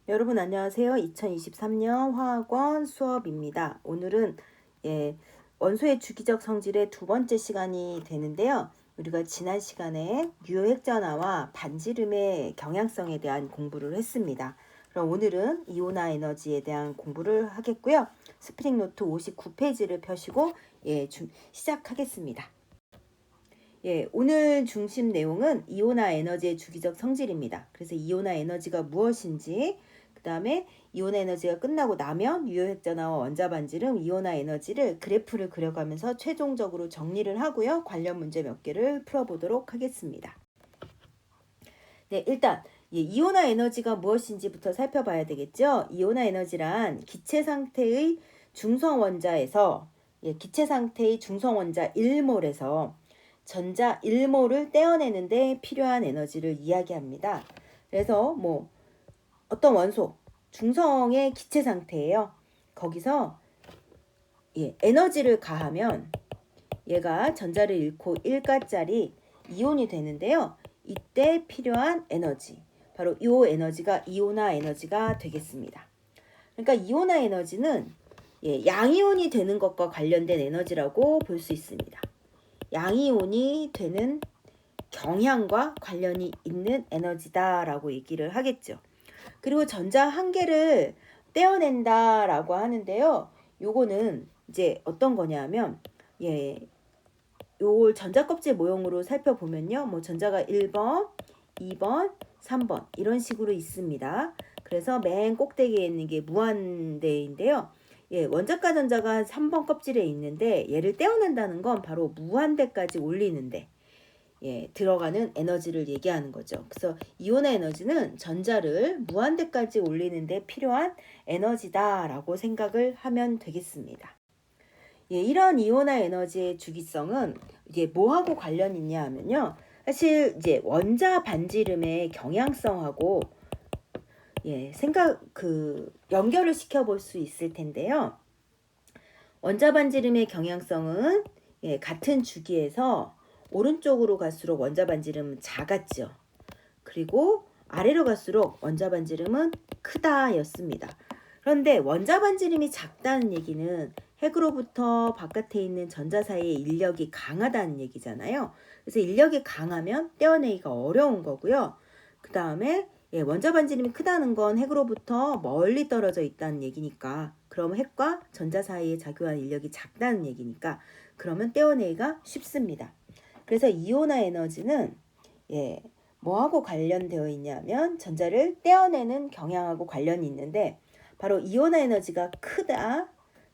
여러분 안녕하세요. 2023년 화학원 수업입니다. 오늘은 원소의 주기적 성질의 두 번째 시간이 되는데요. 우리가 지난 시간에 유효핵전화와 반지름의 경향성에 대한 공부를 했습니다. 그럼 오늘은 이온화 에너지에 대한 공부를 하겠고요. 스프링 노트 59페이지를 펴시고 시작하겠습니다. 오늘 중심 내용은 이온화 에너지의 주기적 성질입니다. 그래서 이온화 에너지가 무엇인지, 그 다음에 이온화 에너지가 끝나고 나면 유효핵전화와 원자반지름, 이온화 에너지를 그래프를 그려가면서 최종적으로 정리를 하고요. 관련 문제 몇 개를 풀어보도록 하겠습니다. 네, 일단 이온화 에너지가 무엇인지부터 살펴봐야 되겠죠. 이온화 에너지란 기체 상태의 중성원자에서 기체 상태의 중성원자 1몰에서 전자 1몰을 떼어내는데 필요한 에너지를 이야기합니다. 그래서 어떤 원소, 중성의 기체 상태예요. 거기서 에너지를 가하면 얘가 전자를 잃고 1가짜리 이온이 되는데요. 이때 필요한 에너지, 바로 이 에너지가 이온화 에너지가 되겠습니다. 그러니까 이온화 에너지는 양이온이 되는 것과 관련된 에너지라고 볼 수 있습니다. 양이온이 되는 경향과 관련이 있는 에너지다라고 얘기를 하겠죠. 그리고 전자 한 개를 떼어낸다라고 하는데요. 요거는 이제 어떤 거냐면 요 전자 껍질 모형으로 살펴보면요. 전자가 1번, 2번, 3번 이런 식으로 있습니다. 그래서 맨 꼭대기에 있는 게 무한대인데요. 원자가 전자가 3번 껍질에 있는데 얘를 떼어낸다는 건 바로 무한대까지 올리는데 들어가는 에너지를 얘기하는 거죠. 그래서 이온화 에너지는 전자를 무한대까지 올리는데 필요한 에너지다라고 생각을 하면 되겠습니다. 이런 이온화 에너지의 주기성은 이게 뭐하고 관련 있냐 하면요. 사실 이제 원자 반지름의 경향성하고 연결을 시켜볼 수 있을 텐데요. 원자 반지름의 경향성은 같은 주기에서 오른쪽으로 갈수록 원자 반지름은 작았죠. 그리고 아래로 갈수록 원자 반지름은 크다였습니다. 그런데 원자 반지름이 작다는 얘기는 핵으로부터 바깥에 있는 전자 사이의 인력이 강하다는 얘기잖아요. 그래서 인력이 강하면 떼어내기가 어려운 거고요. 그 다음에 원자 반지름이 크다는 건 핵으로부터 멀리 떨어져 있다는 얘기니까, 그럼 핵과 전자 사이에 작용한 인력이 작다는 얘기니까 그러면 떼어내기가 쉽습니다. 그래서 이온화 에너지는 뭐하고 관련되어 있냐면 전자를 떼어내는 경향하고 관련이 있는데, 바로 이온화 에너지가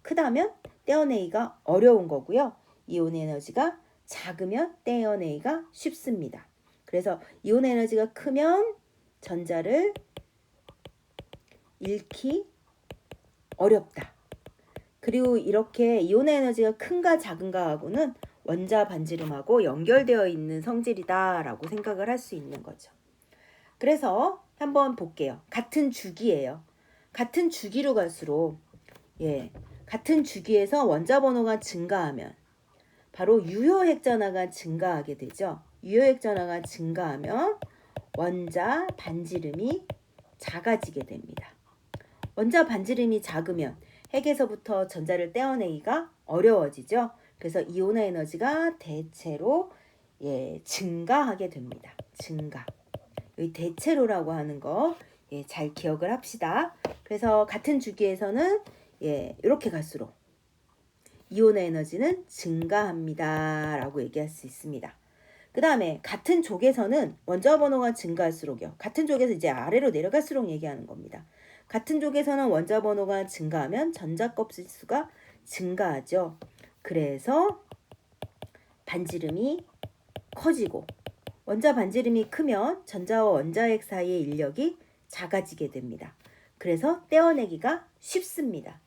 크다면 떼어내기가 어려운 거고요. 이온화 에너지가 작으면 떼어내기가 쉽습니다. 그래서 이온화 에너지가 크면 전자를 잃기 어렵다. 그리고 이렇게 이온화 에너지가 큰가 작은가 하고는 원자 반지름하고 연결되어 있는 성질이다라고 생각을 할 수 있는 거죠. 그래서 한번 볼게요. 같은 주기예요. 같은 주기로 갈수록 같은 주기에서 원자 번호가 증가하면 바로 유효핵전화가 증가하게 되죠. 유효핵전화가 증가하면 원자 반지름이 작아지게 됩니다. 원자 반지름이 작으면 핵에서부터 전자를 떼어내기가 어려워지죠. 그래서 이온화 에너지가 대체로 증가하게 됩니다. 증가. 여기 대체로라고 하는 거 잘 기억을 합시다. 그래서 같은 주기에서는 이렇게 갈수록 이온화 에너지는 증가합니다 라고 얘기할 수 있습니다. 그 다음에 같은 족에서는 원자 번호가 증가할수록요. 같은 족에서 이제 아래로 내려갈수록 얘기하는 겁니다. 같은 족에서는 원자 번호가 증가하면 전자 껍질 수가 증가하죠. 그래서 반지름이 커지고, 원자 반지름이 크면 전자와 원자핵 사이의 인력이 작아지게 됩니다. 그래서 떼어내기가 쉽습니다.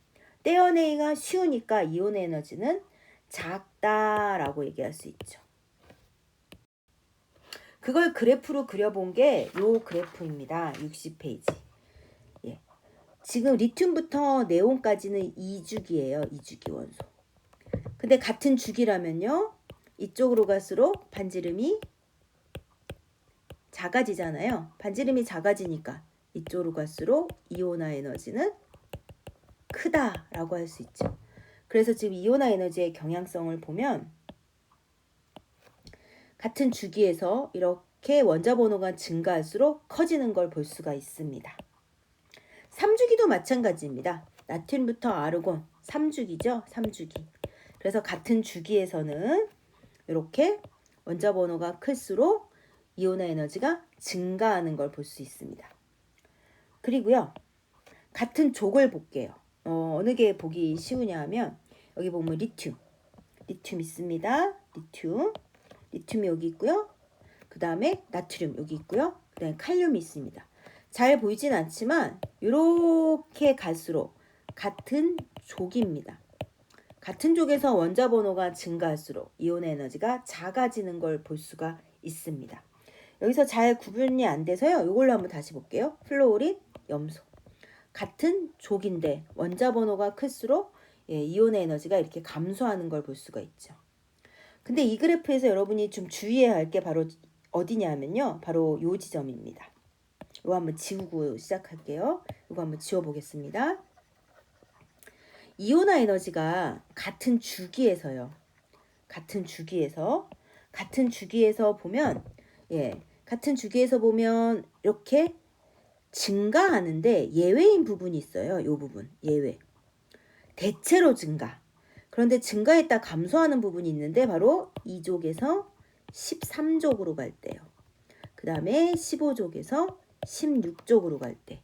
떼어내기가 쉬우니까 이온 에너지는 작다라고 얘기할 수 있죠. 그걸 그래프로 그려본 게 이 그래프입니다. 60페이지. 지금 리튬부터 네온까지는 2주기예요. 2주기 원소. 근데 같은 주기라면요. 이쪽으로 갈수록 반지름이 작아지잖아요. 반지름이 작아지니까 이쪽으로 갈수록 이온화 에너지는 크다라고 할 수 있죠. 그래서 지금 이온화 에너지의 경향성을 보면 같은 주기에서 이렇게 원자 번호가 증가할수록 커지는 걸 볼 수가 있습니다. 3주기도 마찬가지입니다. 나트륨부터 아르곤 3주기죠. 3주기. 그래서 같은 주기에서는 이렇게 원자 번호가 클수록 이온화 에너지가 증가하는 걸 볼 수 있습니다. 그리고요. 같은 족을 볼게요. 어느 게 보기 쉬우냐 하면 여기 보면 리튬 있습니다. 리튬이 여기 있고요. 그 다음에 나트륨 여기 있고요. 그 다음에 칼륨이 있습니다. 잘 보이진 않지만 이렇게 갈수록 같은 족입니다. 같은 족에서 원자 번호가 증가할수록 이온의 에너지가 작아지는 걸 볼 수가 있습니다. 여기서 잘 구분이 안 돼서요. 이걸로 한번 다시 볼게요. 플로린, 염소. 같은 족인데 원자 번호가 클수록 이온의 에너지가 이렇게 감소하는 걸 볼 수가 있죠. 근데 이 그래프에서 여러분이 좀 주의해야 할 게 바로 어디냐 하면요. 바로 요 지점입니다. 이거 한번 지우고 시작할게요. 이거 한번 지워보겠습니다. 이온화 에너지가 같은 주기에서 보면 같은 주기에서 보면 이렇게 증가하는데 예외인 부분이 있어요. 이 부분 예외. 대체로 증가. 그런데 증가했다 감소하는 부분이 있는데 바로 2족에서 13족으로 갈 때요. 그 다음에 15족에서 16족으로 갈 때.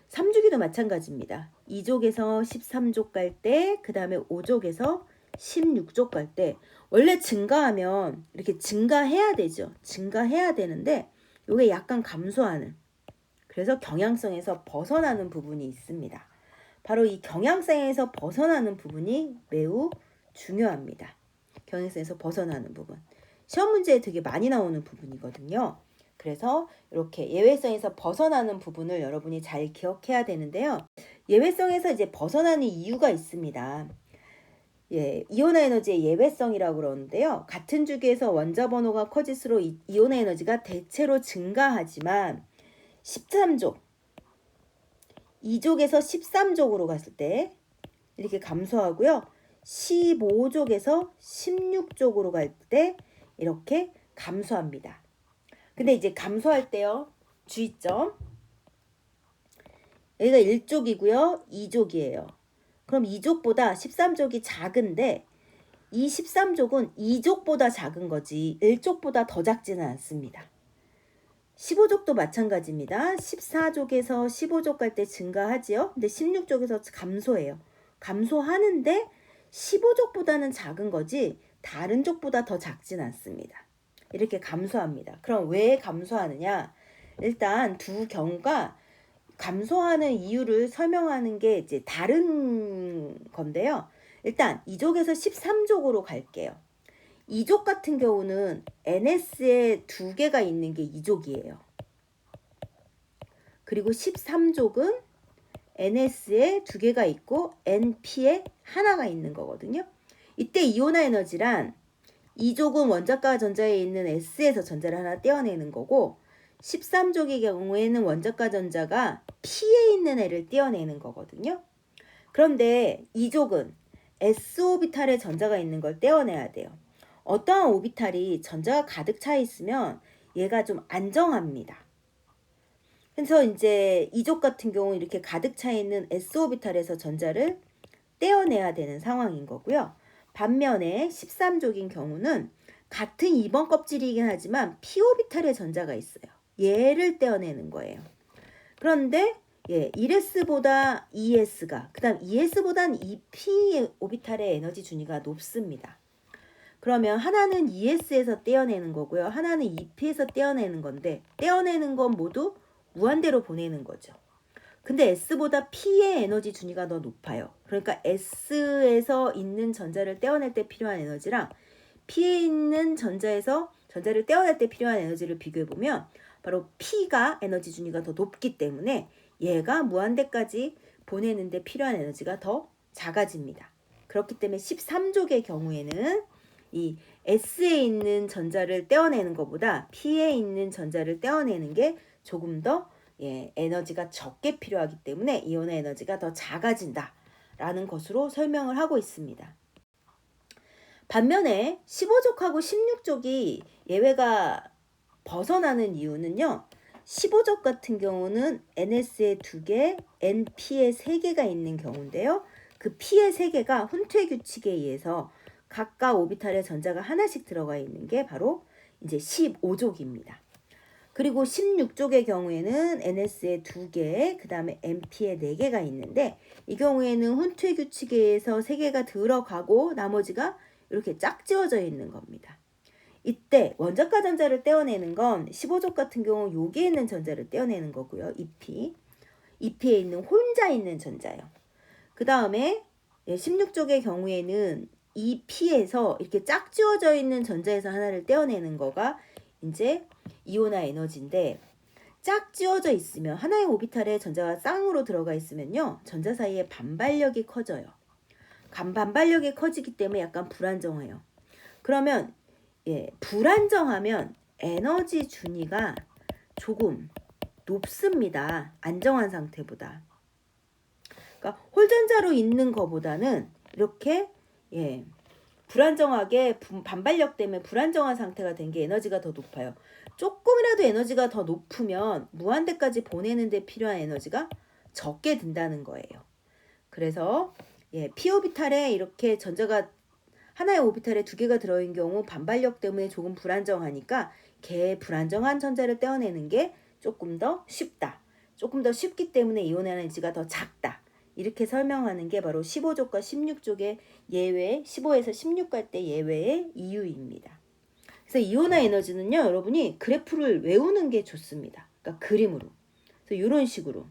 3주기도 마찬가지입니다. 2족에서 13족 갈 때, 그 다음에 5족에서 16족 갈 때 원래 증가하면 이렇게 증가해야 되죠. 증가해야 되는데 이게 약간 감소하는, 그래서 경향성에서 벗어나는 부분이 있습니다. 바로 이 경향성에서 벗어나는 부분이 매우 중요합니다. 경향성에서 벗어나는 부분. 시험 문제에 되게 많이 나오는 부분이거든요. 그래서 이렇게 예외성에서 벗어나는 부분을 여러분이 잘 기억해야 되는데요. 예외성에서 이제 벗어나는 이유가 있습니다. 이온화 에너지의 예외성이라고 그러는데요. 같은 주기에서 원자 번호가 커질수록 이온화 에너지가 대체로 증가하지만 13족, 2족에서 13족으로 갔을 때 이렇게 감소하고요. 15족에서 16족으로 갈 때 이렇게 감소합니다. 근데 이제 감소할 때요. 주의점. 여기가 1족이고요. 2족이에요. 그럼 2족보다 13족이 작은데 이 13족은 2족보다 작은 거지 1족보다 더 작지는 않습니다. 15족도 마찬가지입니다. 14족에서 15족 갈 때 증가하지요. 근데 16족에서 감소해요. 감소하는데 15족보다는 작은 거지 다른 족보다 더 작진 않습니다. 이렇게 감소합니다. 그럼 왜 감소하느냐? 일단 두 경우가 감소하는 이유를 설명하는 게 이제 다른 건데요. 일단 2족에서 13족으로 갈게요. 2족 같은 경우는 NS에 2개가 있는 게 2족이에요. 그리고 13족은 NS에 2개가 있고 NP에 하나가 있는 거거든요. 이때 이온화 에너지란 2족은 원자과 전자에 있는 S에서 전자를 하나 떼어내는 거고 13족의 경우에는 원자과 전자가 P에 있는 애를 떼어내는 거거든요. 그런데 2족은 S 오비탈에 전자가 있는 걸 떼어내야 돼요. 어떠한 오비탈이 전자가 가득 차 있으면 얘가 좀 안정합니다. 그래서 이제 2족 같은 경우 이렇게 가득 차 있는 S 오비탈에서 전자를 떼어내야 되는 상황인 거고요. 반면에 13족인 경우는 같은 2번 껍질이긴 하지만 P 오비탈에 전자가 있어요. 얘를 떼어내는 거예요. 그런데 1s보다 2s가, 그 다음 2s보다는 2p 오비탈의 에너지 준위가 높습니다. 그러면 하나는 2s에서 떼어내는 거고요. 하나는 2p에서 떼어내는 건데 떼어내는 건 모두 무한대로 보내는 거죠. 근데 S보다 P의 에너지 준위가 더 높아요. 그러니까 S에서 있는 전자를 떼어낼 때 필요한 에너지랑 P에 있는 전자에서 전자를 떼어낼 때 필요한 에너지를 비교해보면 바로 P가 에너지 준위가 더 높기 때문에 얘가 무한대까지 보내는데 필요한 에너지가 더 작아집니다. 그렇기 때문에 13족의 경우에는 이 S에 있는 전자를 떼어내는 것보다 P에 있는 전자를 떼어내는 게 조금 더 에너지가 적게 필요하기 때문에 이온화 에너지가 더 작아진다라는 것으로 설명을 하고 있습니다. 반면에 15족하고 16족이 예외가 벗어나는 이유는요. 15족 같은 경우는 NS에 2개, NP에 3개가 있는 경우인데요. 그 P의 3개가 훈투의 규칙에 의해서 각각 오비탈에 전자가 하나씩 들어가 있는 게 바로 이제 15족입니다. 그리고 16족의 경우에는 NS에 2개, 그 다음에 NP에 4개가 있는데 이 경우에는 훈투의 규칙에 의해서 3개가 들어가고 나머지가 이렇게 짝지어져 있는 겁니다. 이때 원자가 전자를 떼어내는 건 15족 같은 경우 여기에 있는 전자를 떼어내는 거고요. EP에 있는 혼자 있는 전자요. 그 다음에 16족의 경우에는 이 P에서 이렇게 짝지어져 있는 전자에서 하나를 떼어내는 거가 이제 이온화 에너지인데 짝지어져 있으면 하나의 오비탈에 전자가 쌍으로 들어가 있으면요. 전자 사이에 반발력이 커져요. 반발력이 커지기 때문에 약간 불안정해요. 그러면 불안정하면 에너지 준위가 조금 높습니다. 안정한 상태보다. 그러니까 홀전자로 있는 것보다는 이렇게 불안정하게 반발력 때문에 불안정한 상태가 된 게 에너지가 더 높아요. 조금이라도 에너지가 더 높으면 무한대까지 보내는 데 필요한 에너지가 적게 든다는 거예요. 그래서 p 오비탈에 이렇게 전자가 하나의 오비탈에 2개가 들어있는 경우 반발력 때문에 조금 불안정하니까 불안정한 전자를 떼어내는 게 조금 더 쉽다. 조금 더 쉽기 때문에 이온 에너지가 더 작다. 이렇게 설명하는 게 바로 15족과 16족의 예외, 15에서 16 갈 때 예외의 이유입니다. 그래서 이온화 에너지는요, 여러분이 그래프를 외우는 게 좋습니다. 그러니까 그림으로. 그래서 이런 식으로.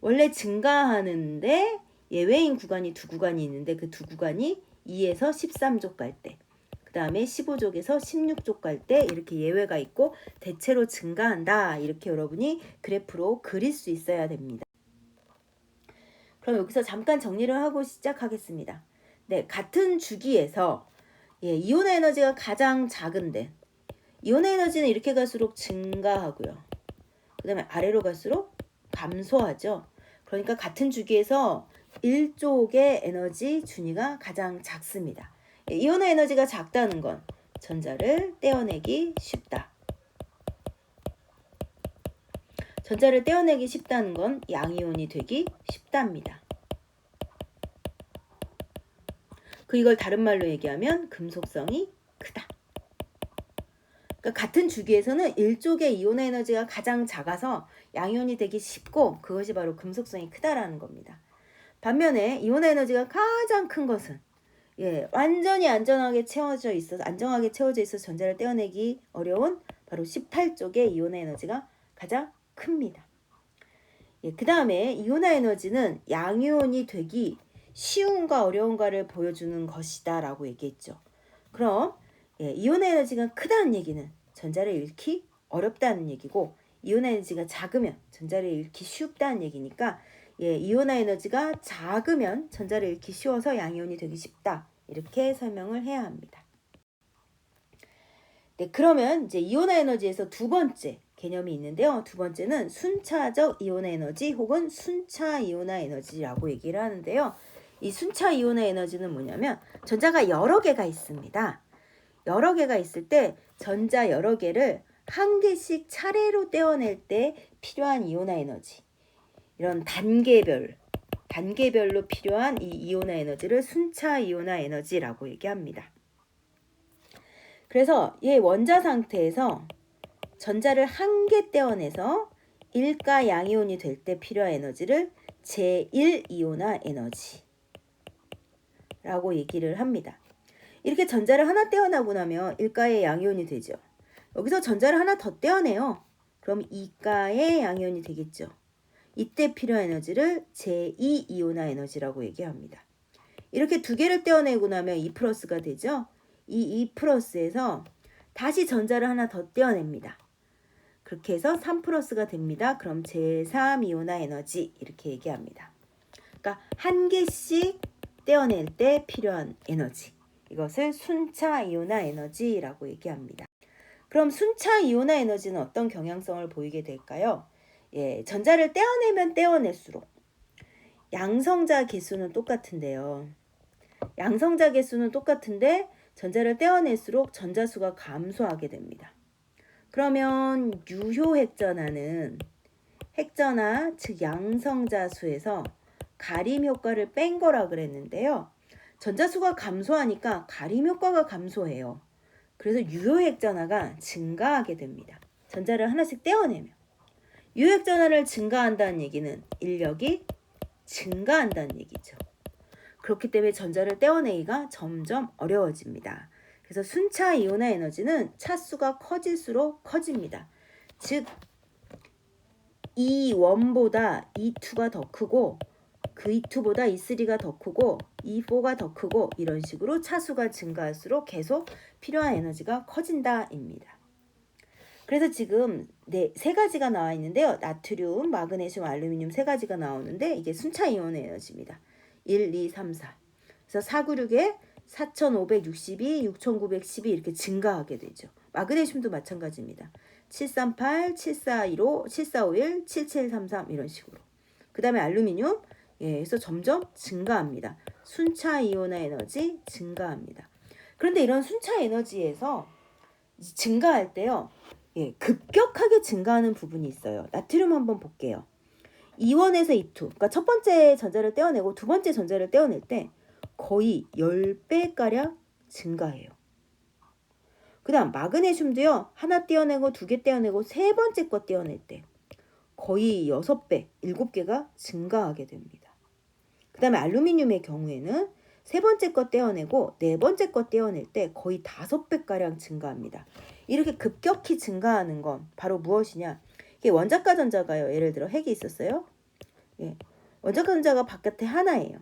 원래 증가하는데 예외인 구간이 2구간이 있는데 그 2구간이 2에서 13족 갈 때, 그 다음에 15족에서 16족 갈 때 이렇게 예외가 있고 대체로 증가한다. 이렇게 여러분이 그래프로 그릴 수 있어야 됩니다. 그럼 여기서 잠깐 정리를 하고 시작하겠습니다. 네, 같은 주기에서 이온화 에너지가 가장 작은데 이온화 에너지는 이렇게 갈수록 증가하고요. 그 다음에 아래로 갈수록 감소하죠. 그러니까 같은 주기에서 1족의 에너지 준위가 가장 작습니다. 이온화 에너지가 작다는 건 전자를 떼어내기 쉽다. 전자를 떼어내기 쉽다는 건 양이온이 되기 쉽답니다. 이걸 다른 말로 얘기하면 금속성이 크다. 그러니까 같은 주기에서는 1족의 이온화 에너지가 가장 작아서 양이온이 되기 쉽고 그것이 바로 금속성이 크다라는 겁니다. 반면에 이온화 에너지가 가장 큰 것은 완전히 안정하게 채워져 있어서 전자를 떼어내기 어려운 바로 18쪽의 이온화 에너지가 가장 큽니다. 그 다음에 이온화 에너지는 양이온이 되기 쉬운가 어려운가를 보여주는 것이다 라고 얘기했죠. 그럼 이온화 에너지가 크다는 얘기는 전자를 잃기 어렵다는 얘기고 이온화 에너지가 작으면 전자를 잃기 쉽다는 얘기니까 이온화 에너지가 작으면 전자를 잃기 쉬워서 양이온이 되기 쉽다. 이렇게 설명을 해야 합니다. 네, 그러면 이제 이온화 에너지에서 두 번째 개념이 있는데요. 두 번째는 순차적 이온화 에너지 혹은 순차 이온화 에너지라고 얘기를 하는데요. 이 순차 이온화 에너지는 뭐냐면 전자가 여러 개가 있습니다. 여러 개가 있을 때 전자 여러 개를 한 개씩 차례로 떼어낼 때 필요한 이온화 에너지, 이런 단계별로 필요한 이 이온화 에너지를 순차 이온화 에너지라고 얘기합니다. 그래서 이 원자 상태에서 전자를 한 개 떼어내서 1가 양이온이 될 때 필요한 에너지를 제1이온화 에너지라고 얘기를 합니다. 이렇게 전자를 하나 떼어내고 나면 1가의 양이온이 되죠. 여기서 전자를 하나 더 떼어내요. 그럼 2가의 양이온이 되겠죠. 이때 필요한 에너지를 제2이온화 에너지라고 얘기합니다. 이렇게 두 개를 떼어내고 나면 2 플러스가 되죠. 이 2 플러스에서 다시 전자를 하나 더 떼어냅니다. 그렇게 해서 3 플러스가 됩니다. 그럼 제3이온화 에너지 이렇게 얘기합니다. 그러니까 한 개씩 떼어낼 때 필요한 에너지, 이것을 순차 이온화 에너지라고 얘기합니다. 그럼 순차 이온화 에너지는 어떤 경향성을 보이게 될까요? 전자를 떼어내면 떼어낼수록 양성자 개수는 똑같은데요. 양성자 개수는 똑같은데 전자를 떼어낼수록 전자수가 감소하게 됩니다. 그러면 유효핵전하는 핵전하, 즉 양성자 수에서 가림 효과를 뺀 거라 그랬는데요. 전자수가 감소하니까 가림 효과가 감소해요. 그래서 유효핵전하가 증가하게 됩니다. 전자를 하나씩 떼어내면. 유효핵전하를 증가한다는 얘기는 인력이 증가한다는 얘기죠. 그렇기 때문에 전자를 떼어내기가 점점 어려워집니다. 그래서 순차 이온화 에너지는 차수가 커질수록 커집니다. 즉 E1보다 E2가 더 크고 그 E2보다 E3가 더 크고 E4가 더 크고 이런 식으로 차수가 증가할수록 계속 필요한 에너지가 커진다입니다. 그래서 지금 세 가지가 나와 있는데요. 나트륨, 마그네슘, 알루미늄 세 가지가 나오는데 이게 순차 이온 에너지입니다. 1, 2, 3, 4. 그래서 496에 4562, 6912 이렇게 증가하게 되죠. 마그네슘도 마찬가지입니다. 738, 7415, 7451, 7733 이런 식으로. 그 다음에 알루미늄, 그래서 점점 증가합니다. 순차 이온화 에너지 증가합니다. 그런데 이런 순차 에너지에서 증가할 때요. 급격하게 증가하는 부분이 있어요. 나트륨 한번 볼게요. E1에서 E2, 그러니까 첫 번째 전자를 떼어내고 두 번째 전자를 떼어낼 때 거의 10배가량 증가해요. 그 다음 마그네슘도요. 하나 떼어내고 두 개 떼어내고 세 번째 거 떼어낼 때 거의 6배, 7개가 증가하게 됩니다. 그 다음에 알루미늄의 경우에는 세 번째 거 떼어내고 네 번째 거 떼어낼 때 거의 5배가량 증가합니다. 이렇게 급격히 증가하는 건 바로 무엇이냐? 이게 원자과 전자가요. 예를 들어 핵이 있었어요. 원자과 전자가 바깥에 하나예요.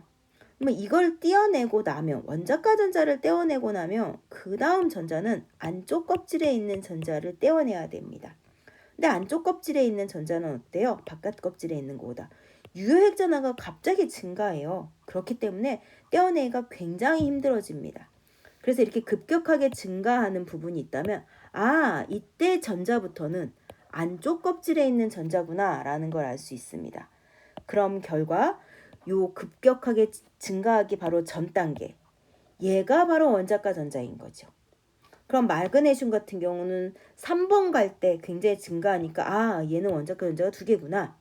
그러면 이걸 떼어내고 나면 원자과 전자를 떼어내고 나면 그 다음 전자는 안쪽 껍질에 있는 전자를 떼어내야 됩니다. 근데 안쪽 껍질에 있는 전자는 어때요? 바깥 껍질에 있는 것보다 유효핵 전하가 갑자기 증가해요. 그렇기 때문에 떼어내기가 굉장히 힘들어집니다. 그래서 이렇게 급격하게 증가하는 부분이 있다면 이때 전자부터는 안쪽 껍질에 있는 전자구나 라는 걸 알 수 있습니다. 그럼 결과 요 급격하게 증가하기 바로 전 단계, 얘가 바로 원자과 전자인 거죠. 그럼 마그네슘 같은 경우는 3번 갈 때 굉장히 증가하니까 얘는 원자과 전자가 2개구나.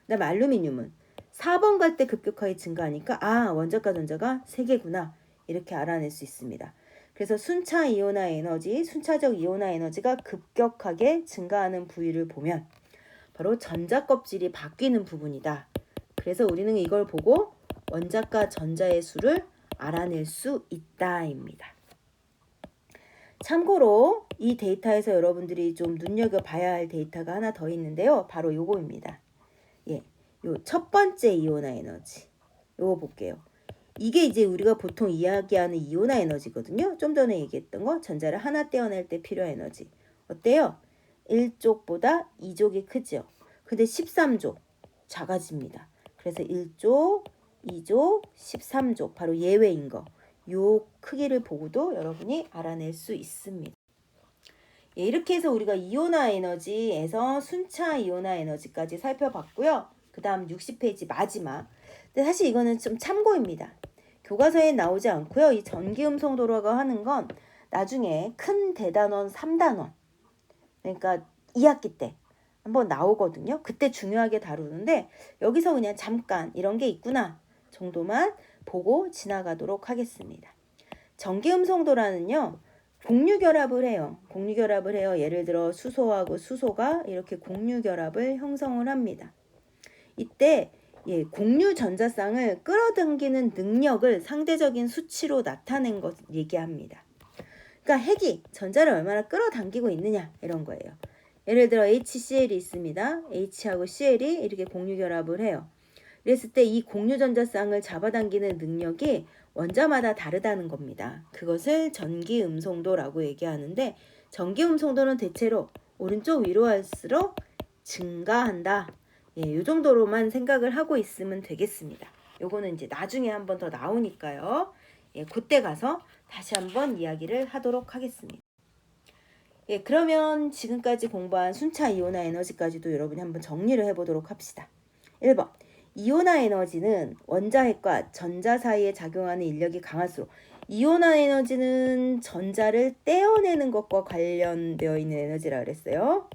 그다음에 알루미늄은 4번 갈 때 급격하게 증가하니까 원자과 전자가 3개구나. 이렇게 알아낼 수 있습니다. 그래서 순차 이온화 에너지, 순차적 이온화 에너지가 급격하게 증가하는 부위를 보면 바로 전자 껍질이 바뀌는 부분이다. 그래서 우리는 이걸 보고 원자과 전자의 수를 알아낼 수 있다입니다. 참고로 이 데이터에서 여러분들이 좀 눈여겨봐야 할 데이터가 하나 더 있는데요. 바로 요거입니다. 요 첫 번째 이온화 에너지. 요거 볼게요. 이게 이제 우리가 보통 이야기하는 이온화 에너지거든요. 좀 전에 얘기했던 거 전자를 하나 떼어낼 때 필요한 에너지. 어때요? 1족보다 2족이 크죠. 근데 13족 작아집니다. 그래서 1족, 2족, 13족 바로 예외인 거. 요 크기를 보고도 여러분이 알아낼 수 있습니다. 이렇게 해서 우리가 이온화 에너지에서 순차 이온화 에너지까지 살펴봤고요. 그 다음 60페이지 마지막. 근데 사실 이거는 좀 참고입니다. 교과서에 나오지 않고요. 이 전기음성도라고 하는 건 나중에 큰 대단원 3단원, 그러니까 2학기 때 한번 나오거든요. 그때 중요하게 다루는데 여기서 그냥 잠깐 이런 게 있구나 정도만 보고 지나가도록 하겠습니다. 전기음성도라는요. 공유결합을 해요. 예를 들어 수소하고 수소가 이렇게 공유결합을 형성을 합니다. 이때 공유 전자쌍을 끌어당기는 능력을 상대적인 수치로 나타낸 것 얘기합니다. 그러니까 핵이 전자를 얼마나 끌어당기고 있느냐 이런 거예요. 예를 들어 HCl이 있습니다. H하고 Cl이 이렇게 공유결합을 해요. 그랬을 때 이 공유 전자쌍을 잡아당기는 능력이 원자마다 다르다는 겁니다. 그것을 전기음성도라고 얘기하는데 전기음성도는 대체로 오른쪽 위로 할수록 증가한다. 이 정도로만 생각을 하고 있으면 되겠습니다. 요거는 이제 나중에 한번 더 나오니까요. 그때 가서 다시 한번 이야기를 하도록 하겠습니다. 예, 그러면 지금까지 공부한 순차 이온화 에너지까지도 여러분이 한번 정리를 해보도록 합시다. 1번. 이온화 에너지는 원자핵과 전자 사이에 작용하는 인력이 강할수록 이온화 에너지는 전자를 떼어내는 것과 관련되어 있는 에너지라 그랬어요.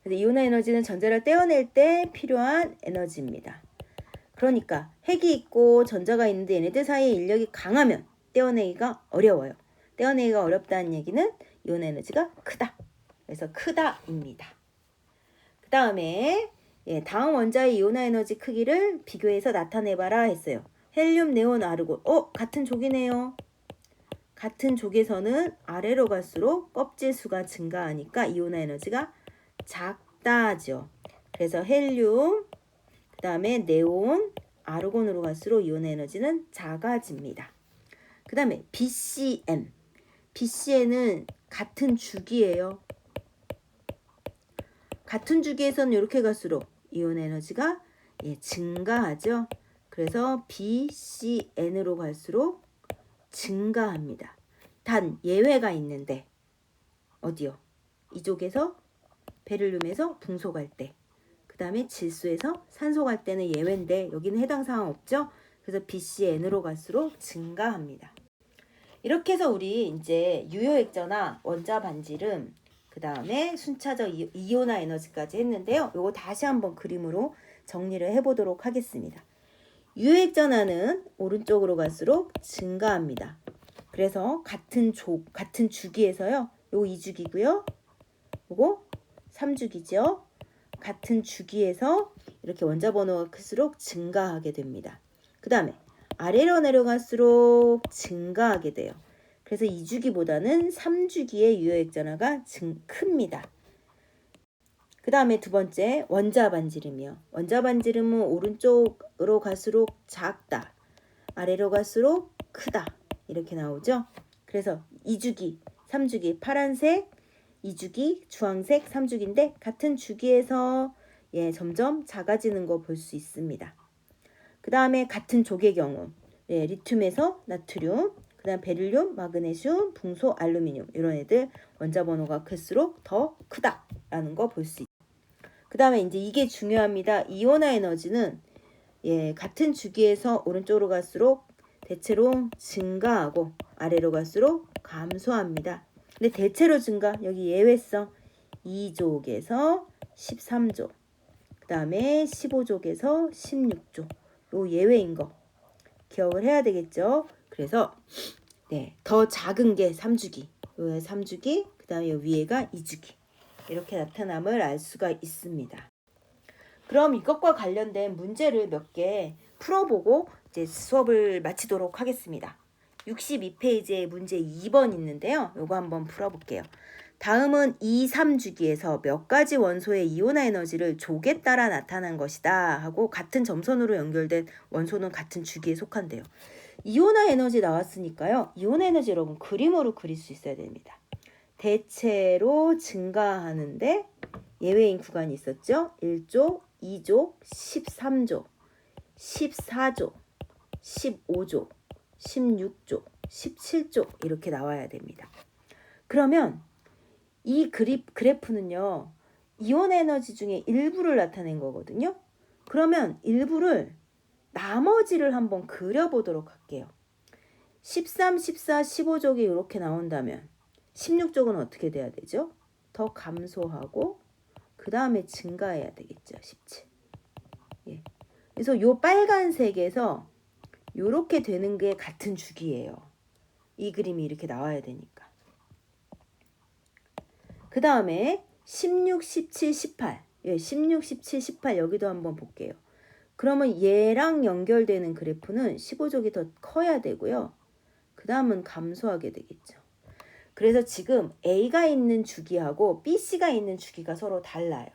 그래서 이온화 에너지는 전자를 떼어낼 때 필요한 에너지입니다. 그러니까 핵이 있고 전자가 있는데 얘네들 사이에 인력이 강하면 떼어내기가 어려워요. 떼어내기가 어렵다는 얘기는 이온 에너지가 크다. 그래서 크다입니다. 그 다음에 다음 원자의 이온화 에너지 크기를 비교해서 나타내봐라 했어요. 헬륨, 네온, 아르곤. 같은 족이네요. 같은 족에서는 아래로 갈수록 껍질 수가 증가하니까 이온화 에너지가 작다죠. 그래서 헬륨, 그 다음에 네온, 아르곤으로 갈수록 이온 에너지는 작아집니다. 그 다음에 BCN. BCN은 같은 주기예요. 같은 주기에서는 이렇게 갈수록 이온 에너지가 증가하죠. 그래서 BCN으로 갈수록 증가합니다. 단 예외가 있는데 어디요? 이쪽에서 베릴륨에서 붕소 갈 때, 그 다음에 질소에서 산소 갈 때는 예외인데 여기는 해당 사항 없죠? 그래서 BCN으로 갈수록 증가합니다. 이렇게 해서 우리 이제 유효액전화, 원자 반지름, 그 다음에 순차적 이온화 에너지까지 했는데요. 요거 다시 한번 그림으로 정리를 해보도록 하겠습니다. 유효액전화는 오른쪽으로 갈수록 증가합니다. 그래서 같은 주기에서요. 요거 2주기고요. 요거 3주기죠. 같은 주기에서 이렇게 원자 번호가 클수록 증가하게 됩니다. 그 다음에 아래로 내려갈수록 증가하게 돼요. 그래서 2주기보다는 3주기의 유효액전화가 큽니다. 그 다음에 두 번째 원자 반지름이요. 원자 반지름은 오른쪽으로 갈수록 작다. 아래로 갈수록 크다. 이렇게 나오죠. 그래서 2주기, 3주기 파란색, 2주기 주황색, 3주기인데 같은 주기에서 점점 작아지는 거 볼 수 있습니다. 그 다음에 같은 족의 경우 리튬에서 나트륨, 그 다음 베릴륨, 마그네슘, 붕소, 알루미늄 이런 애들 원자 번호가 클수록 더 크다라는 거 볼 수 있죠. 그 다음에 이제 이게 중요합니다. 이온화 에너지는 같은 주기에서 오른쪽으로 갈수록 대체로 증가하고 아래로 갈수록 감소합니다. 근데 대체로 증가, 여기 예외성 2족에서 13족, 그 다음에 15족에서 16족, 요 예외인 거 기억을 해야 되겠죠. 그래서 더 작은 게 3주기, 요 3주기, 그 다음에 위에가 2주기 이렇게 나타남을 알 수가 있습니다. 그럼 이것과 관련된 문제를 몇 개 풀어보고 이제 수업을 마치도록 하겠습니다. 62페이지에 문제 2번 있는데요. 요거 한번 풀어볼게요. 다음은 2, 3주기에서 몇 가지 원소의 이온화 에너지를 족에 따라 나타난 것이다 하고 같은 점선으로 연결된 원소는 같은 주기에 속한대요. 이온화 에너지 나왔으니까요. 이온화 에너지 여러분 그림으로 그릴 수 있어야 됩니다. 대체로 증가하는데 예외인 구간이 있었죠. 1족, 2족, 13족, 14족, 15족, 16족, 17족 이렇게 나와야 됩니다. 그러면 이 그래프는요. 이온 에너지 중에 일부를 나타낸 거거든요. 그러면 일부를 나머지를 한번 그려보도록 할게요. 13, 14, 15족이 이렇게 나온다면 16족은 어떻게 돼야 되죠? 더 감소하고 그 다음에 증가해야 되겠죠. 17. 그래서 요 빨간색에서 요렇게 되는 게 같은 주기예요. 이 그림이 이렇게 나와야 되니까. 그 다음에 16, 17, 18. 16, 17, 18 여기도 한번 볼게요. 그러면 얘랑 연결되는 그래프는 15족이 더 커야 되고요. 그 다음은 감소하게 되겠죠. 그래서 지금 A가 있는 주기하고 BC가 있는 주기가 서로 달라요.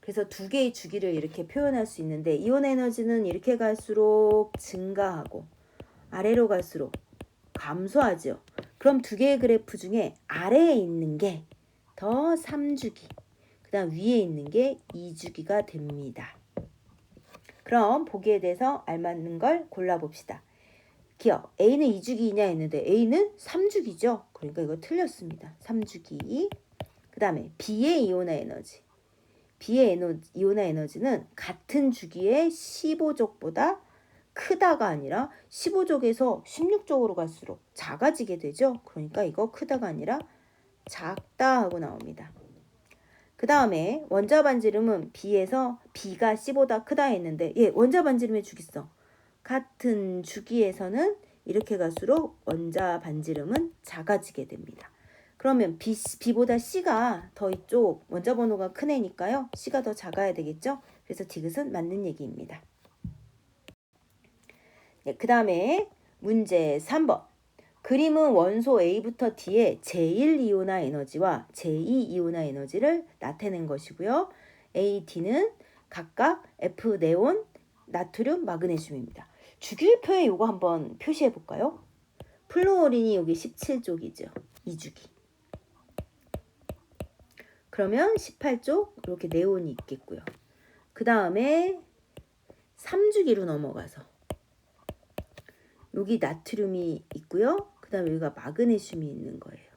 그래서 두 개의 주기를 이렇게 표현할 수 있는데 이온 에너지는 이렇게 갈수록 증가하고 아래로 갈수록 감소하죠. 그럼 두 개의 그래프 중에 아래에 있는 게 더 3주기, 그 다음 위에 있는 게 2주기가 됩니다. 그럼 보기에 대해서 알맞는 걸 골라봅시다. 기억. A는 2주기이냐 했는데 A는 3주기죠. 그러니까 이거 틀렸습니다. 3주기. 그 다음에 B의 이온화 에너지. B의 이온화 에너지는 같은 주기의 15족보다 크다가 아니라 15족에서 16족으로 갈수록 작아지게 되죠. 그러니까 이거 크다가 아니라 작다 하고 나옵니다. 그 다음에 원자 반지름은 B에서 B가 C보다 크다 했는데 원자 반지름의 주기성. 같은 주기에서는 이렇게 갈수록 원자 반지름은 작아지게 됩니다. 그러면 B보다 C가 더 이쪽 원자 번호가 큰 애니까요. C가 더 작아야 되겠죠. 그래서 디귿은 맞는 얘기입니다. 그 다음에 문제 3번. 그림은 원소 A부터 D의 제1이온화 에너지와 제2이온화 에너지를 나타낸 것이고요. A, D는 각각 F, 네온, 나트륨, 마그네슘입니다. 주기율표에 이거 한번 표시해 볼까요? 플루오린이 여기 17쪽이죠. 2주기. 그러면 18쪽 이렇게 네온이 있겠고요. 그 다음에 3주기로 넘어가서 여기 나트륨이 있고요. 그 다음에 여기가 마그네슘이 있는 거예요.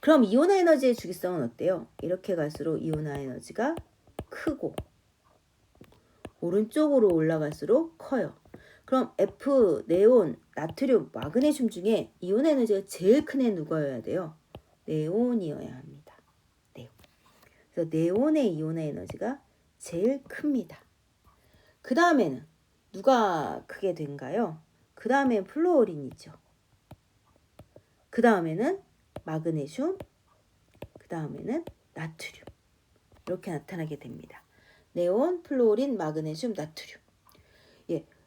그럼 이온화 에너지의 주기성은 어때요? 이렇게 갈수록 이온화 에너지가 크고 오른쪽으로 올라갈수록 커요. 그럼 F, 네온, 나트륨, 마그네슘 중에 이온 에너지가 제일 큰 애 누구여야 돼요? 네온이어야 합니다. 네온. 그래서 네온의 이온화 에너지가 제일 큽니다. 그 다음에는 누가 크게 된가요? 그 다음에 플루오린이죠. 그 다음에는 마그네슘, 그 다음에는 나트륨. 이렇게 나타나게 됩니다. 네온, 플루오린, 마그네슘, 나트륨.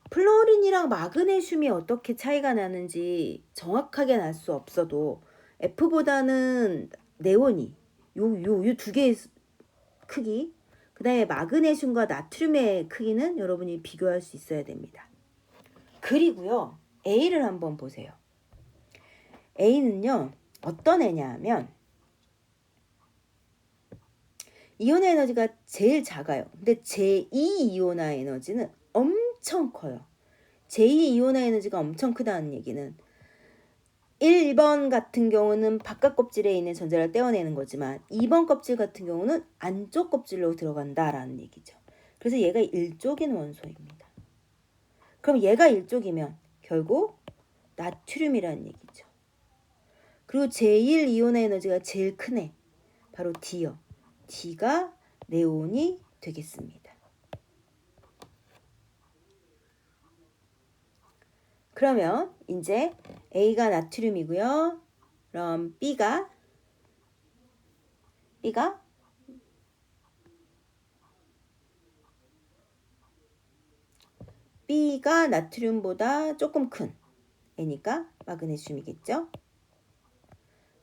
플루오린이랑 마그네슘이 어떻게 차이가 나는지 정확하게 알 수 없어도 F보다는 네온이 요 두 개의 크기, 그 다음에 마그네슘과 나트륨의 크기는 여러분이 비교할 수 있어야 됩니다. 그리고요, A를 한번 보세요. A는요, 어떤 애냐 하면 이온화 에너지가 제일 작아요. 근데 제2이온화 에너지는 엄청 커요. 제2이온화 에너지가 엄청 크다는 얘기는 1번 같은 경우는 바깥 껍질에 있는 전자를 떼어내는 거지만 2번 껍질 같은 경우는 안쪽 껍질로 들어간다라는 얘기죠. 그래서 얘가 1쪽인 원소입니다. 그럼 얘가 1쪽이면 결국 나트륨이라는 얘기죠. 그리고 제1이온화 에너지가 제일 큰 애 바로 D요. D가 네온이 되겠습니다. 그러면 이제 A가 나트륨이고요. 그럼 B가 나트륨보다 조금 큰 애니까 마그네슘이겠죠.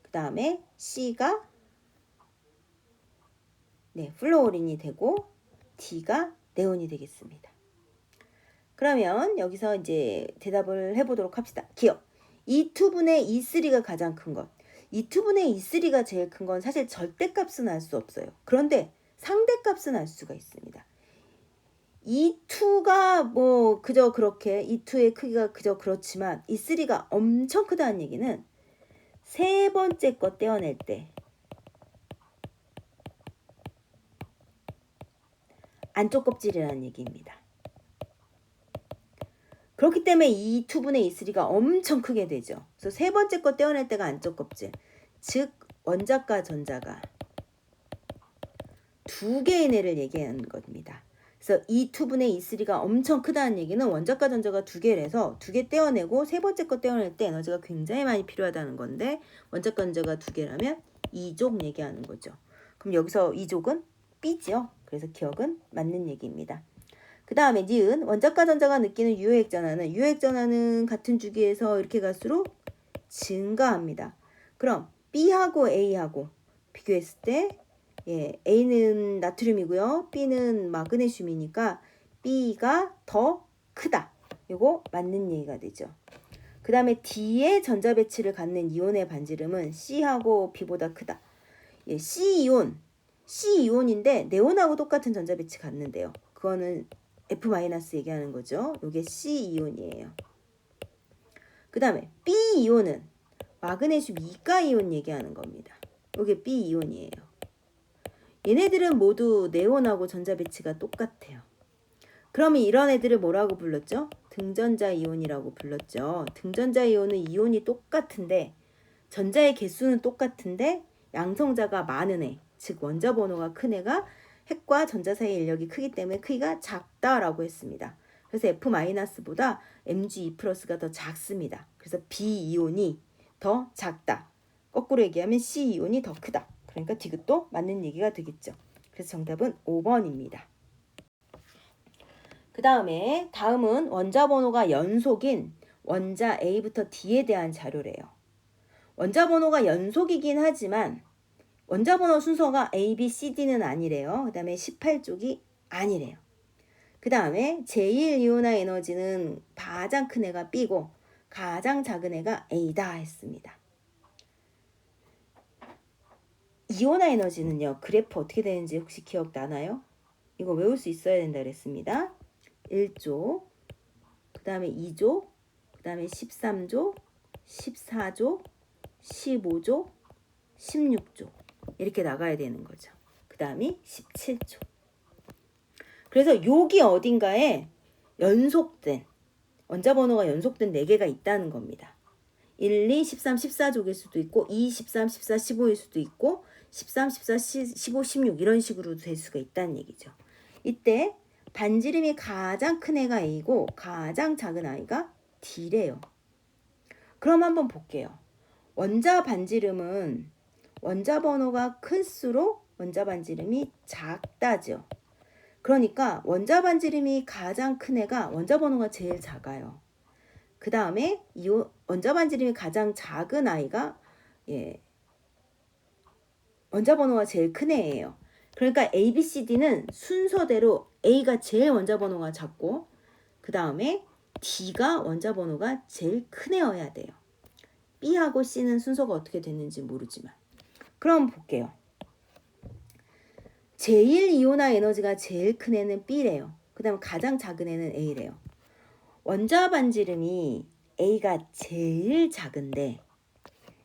그 다음에 C가 플루오린이 되고 D가 네온이 되겠습니다. 그러면 여기서 이제 대답을 해보도록 합시다. 기억. 2투분의 E3가 가장 큰 것. 2투분의 E3가 제일 큰 건 사실 절대값은 알 수 없어요. 그런데 상대값은 알 수가 있습니다. E2가 뭐 그저 그렇게 E2의 크기가 그저 그렇지만 E3가 엄청 크다는 얘기는 세 번째 거 떼어낼 때 안쪽 껍질이라는 얘기입니다. 그렇기 때문에 이 2분의 E3가 엄청 크게 되죠. 그래서 세 번째 거 떼어낼 때가 안쪽 껍질. 즉 원자과 전자가 두 개의 내를 얘기하는 겁니다. 그래서 이 2분의 E3가 엄청 크다는 얘기는 원자과 전자가 두 개라서 두 개 떼어내고 세 번째 거 떼어낼 때 에너지가 굉장히 많이 필요하다는 건데 원자과 전자가 두 개라면 2족 얘기하는 거죠. 그럼 여기서 2족은 B죠. 그래서 기억은 맞는 얘기입니다. 그 다음에 니은 원자과 전자가 느끼는 유효액 전하는 같은 주기에서 이렇게 갈수록 증가합니다. 그럼 B하고 A하고 비교했을 때 A는 나트륨이고요. B는 마그네슘이니까 B가 더 크다. 이거 맞는 얘기가 되죠. 그 다음에 D의 전자 배치를 갖는 이온의 반지름은 C하고 B보다 크다. C이온인데 네온하고 똑같은 전자 배치 갖는데요. 그거는 F- 얘기하는 거죠. 이게 C이온이에요. 그 다음에 B이온은 마그네슘 이가 이온 얘기하는 겁니다. 이게 B이온이에요. 얘네들은 모두 네온하고 전자 배치가 똑같아요. 그러면 이런 애들을 뭐라고 불렀죠? 등전자 이온이라고 불렀죠. 등전자 이온은 이온이 똑같은데 전자의 개수는 똑같은데 양성자가 많은 애, 즉 원자 번호가 큰 애가 핵과 전자 사이의 인력이 크기 때문에 크기가 작다라고 했습니다. 그래서 F-보다 Mg2+가 더 작습니다. 그래서 B이온이 더 작다. 거꾸로 얘기하면 C이온이 더 크다. 그러니까 디귿도 맞는 얘기가 되겠죠. 그래서 정답은 5번입니다. 그 다음은 원자 번호가 연속인 원자 A부터 D에 대한 자료래요. 원자 번호가 연속이긴 하지만 원자 번호 순서가 A, B, C, D는 아니래요. 그 다음에 18쪽이 아니래요. 그 다음에 제1이온화 에너지는 가장 큰 애가 B고 가장 작은 애가 A다 했습니다. 이온화 에너지는요. 그래프 어떻게 되는지 혹시 기억나나요? 이거 외울 수 있어야 된다 그랬습니다. 1조, 그 다음에 2조, 그 다음에 13조, 14조, 15조, 16조 이렇게 나가야 되는 거죠. 그 다음이 17조. 그래서 여기 어딘가에 연속된 원자 번호가 연속된 4개가 있다는 겁니다. 1, 2, 13, 14족일 수도 있고 2, 13, 14, 15일 수도 있고 13, 14, 15, 16 이런 식으로 될 수가 있다는 얘기죠. 이때 반지름이 가장 큰 애가 A고 가장 작은 아이가 D래요. 그럼 한번 볼게요. 원자 반지름은 원자 번호가 클수록 원자 반지름이 작다죠. 그러니까 원자 반지름이 가장 큰 애가 원자 번호가 제일 작아요. 그 다음에 원자 반지름이 가장 작은 아이가 원자 번호가 제일 큰 애예요. 그러니까 A, B, C, D는 순서대로 A가 제일 원자 번호가 작고 그 다음에 D가 원자 번호가 제일 큰 애여야 돼요. B하고 C는 순서가 어떻게 됐는지 모르지만. 그럼 볼게요. 제1이온화 에너지가 제일 큰 애는 B래요. 그 다음 가장 작은 애는 A래요. 원자 반지름이 A가 제일 작은데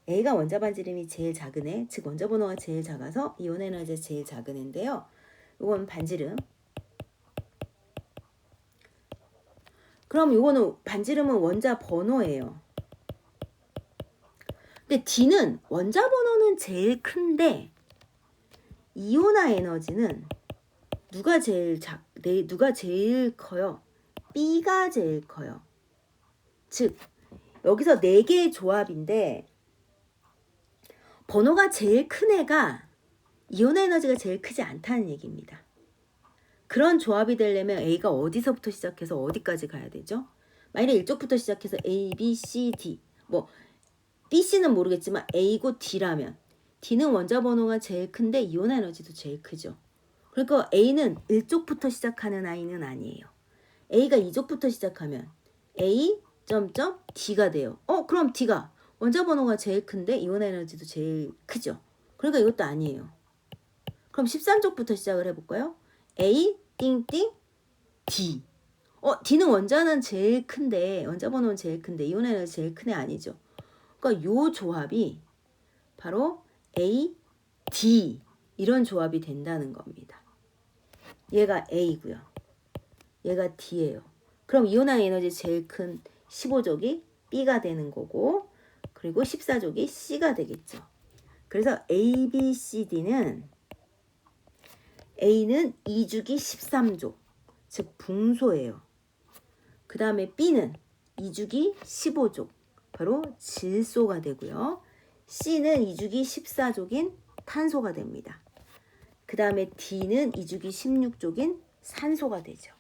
A가 원자 반지름이 제일 작은 애, 즉 원자 번호가 제일 작아서 이온 에너지가 제일 작은 애인데요. 이건 반지름. 그럼 이거는 반지름은 원자 번호예요. 근데 D는 원자 번호는 제일 큰데 이온화 에너지는 누가 제일 커요? B가 제일 커요. 즉 여기서 4개의 조합인데 번호가 제일 큰 애가 이온화 에너지가 제일 크지 않다는 얘기입니다. 그런 조합이 되려면 A가 어디서부터 시작해서 어디까지 가야 되죠? 만약에 1쪽부터 시작해서 A, B, C, D 뭐 B, C는 모르겠지만 A고 D라면 D는 원자 번호가 제일 큰데 이온화 에너지도 제일 크죠. 그러니까 A는 1쪽부터 시작하는 아이는 아니에요. A가 2쪽부터 시작하면 A, D가 돼요. 그럼 D가 원자 번호가 제일 큰데 이온화 에너지도 제일 크죠. 그러니까 이것도 아니에요. 그럼 13쪽부터 시작을 해볼까요? A, 띵띵, D. D는 원자는 제일 큰데 원자 번호는 제일 큰데 이온화 에너지 제일 큰 애 아니죠. 그러니까 요 조합이 바로 A, D 이런 조합이 된다는 겁니다. 얘가 A고요. 얘가 D예요. 그럼 이온화 에너지 제일 큰 15족이 B가 되는 거고 그리고 14족이 C가 되겠죠. 그래서 A, B, C, D는 A는 2주기 13족, 즉 붕소예요. 그 다음에 B는 2주기 15족, 바로 질소가 되고요. C는 2주기 14족인 탄소가 됩니다. 그 다음에 D는 2주기 16족인 산소가 되죠.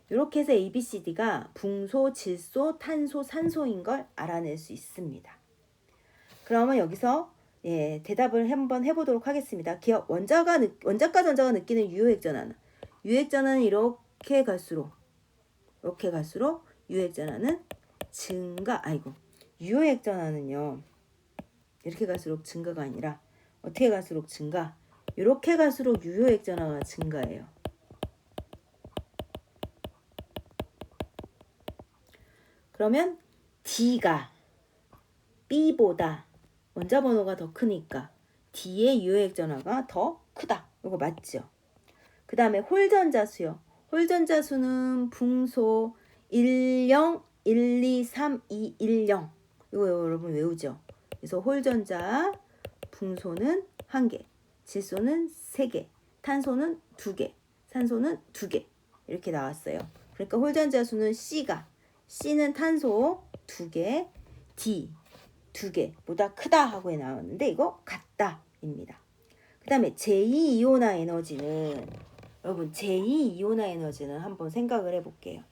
이렇게 해서 A, B, C, D가 붕소, 질소, 탄소, 산소인 걸 알아낼 수 있습니다. 그러면 여기서 대답을 한번 해보도록 하겠습니다. 기억 원자과 전자가 느끼는 유효액전환. 유효액전환은 이렇게 갈수록 유효액전환은 유효액전환은요. 이렇게 갈수록 증가가 아니라 어떻게 갈수록 증가? 이렇게 갈수록 유효액전환가 증가해요. 그러면 D가 B보다 원자 번호가 더 크니까 D의 유효액 전하가 더 크다. 이거 맞죠? 그 다음에 홀전자수요. 홀전자수는 붕소 10, 1, 2, 3, 2, 1, 0. 이거 여러분 외우죠? 그래서 홀전자 붕소는 1개, 질소는 3개, 탄소는 2개, 산소는 2개. 이렇게 나왔어요. 그러니까 홀전자수는 C는 탄소 2개, D 2개보다 크다 하고 나왔는데 이거 같다입니다. 그 다음에 제2이온화 에너지는 여러분 제2이온화 에너지는 한번 생각을 해볼게요.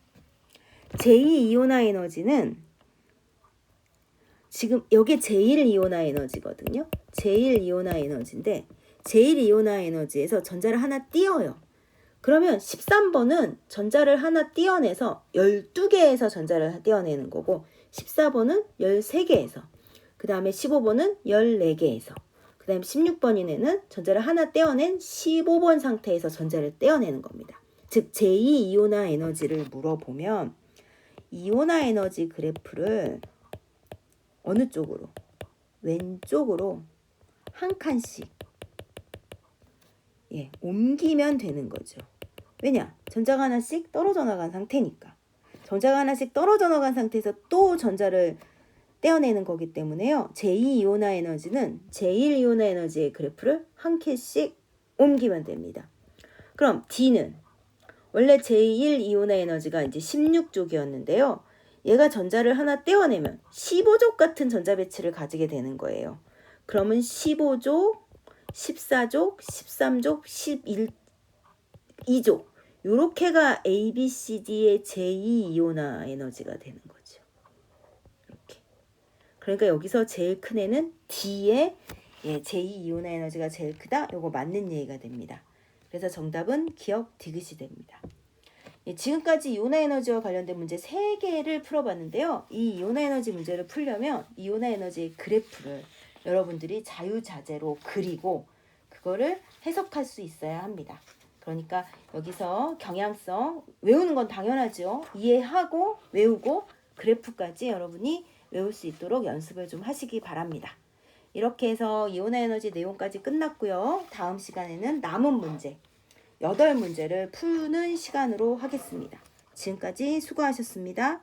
제2이온화 에너지는 지금 여기 제1이온화 에너지거든요. 제1이온화 에너지인데 제1이온화 에너지에서 전자를 하나 띄어요. 그러면 13번은 전자를 하나 띄어내서 12개에서 전자를 띄어내는 거고 14번은 13개에서 그 다음에 15번은 14개에서 그 다음에 16번이네는 전자를 하나 떼어낸 15번 상태에서 전자를 떼어내는 겁니다. 즉 제2이온화 에너지를 물어보면 이온화 에너지 그래프를 어느 쪽으로? 왼쪽으로 한 칸씩 옮기면 되는 거죠. 왜냐? 전자가 하나씩 떨어져 나간 상태니까. 전자가 하나씩 떨어져 나간 상태에서 또 전자를 떼어내는 거기 때문에요. 제2이온화 에너지는 제1이온화 에너지의 그래프를 한 칸씩 옮기면 됩니다. 그럼 D는 원래 제1이온화 에너지가 이제 16족이었는데요. 얘가 전자를 하나 떼어내면 15족 같은 전자 배치를 가지게 되는 거예요. 그러면 15족, 14족, 13족, 2족 요렇게가 A, B, C, D의 제2이온화 에너지가 되는 거죠. 이렇게. 그러니까 여기서 제일 큰 애는 D의 제2이온화 에너지가 제일 크다. 요거 맞는 얘기가 됩니다. 그래서 정답은 기억 디귿이 됩니다. 지금까지 이온화 에너지와 관련된 문제 3개를 풀어봤는데요. 이 이온화 에너지 문제를 풀려면 이온화 에너지의 그래프를 여러분들이 자유자재로 그리고 그거를 해석할 수 있어야 합니다. 그러니까 여기서 경향성 외우는 건 당연하죠. 이해하고 외우고 그래프까지 여러분이 외울 수 있도록 연습을 좀 하시기 바랍니다. 이렇게 해서 이온화 에너지 내용까지 끝났고요. 다음 시간에는 남은 문제 8문제를 푸는 시간으로 하겠습니다. 지금까지 수고하셨습니다.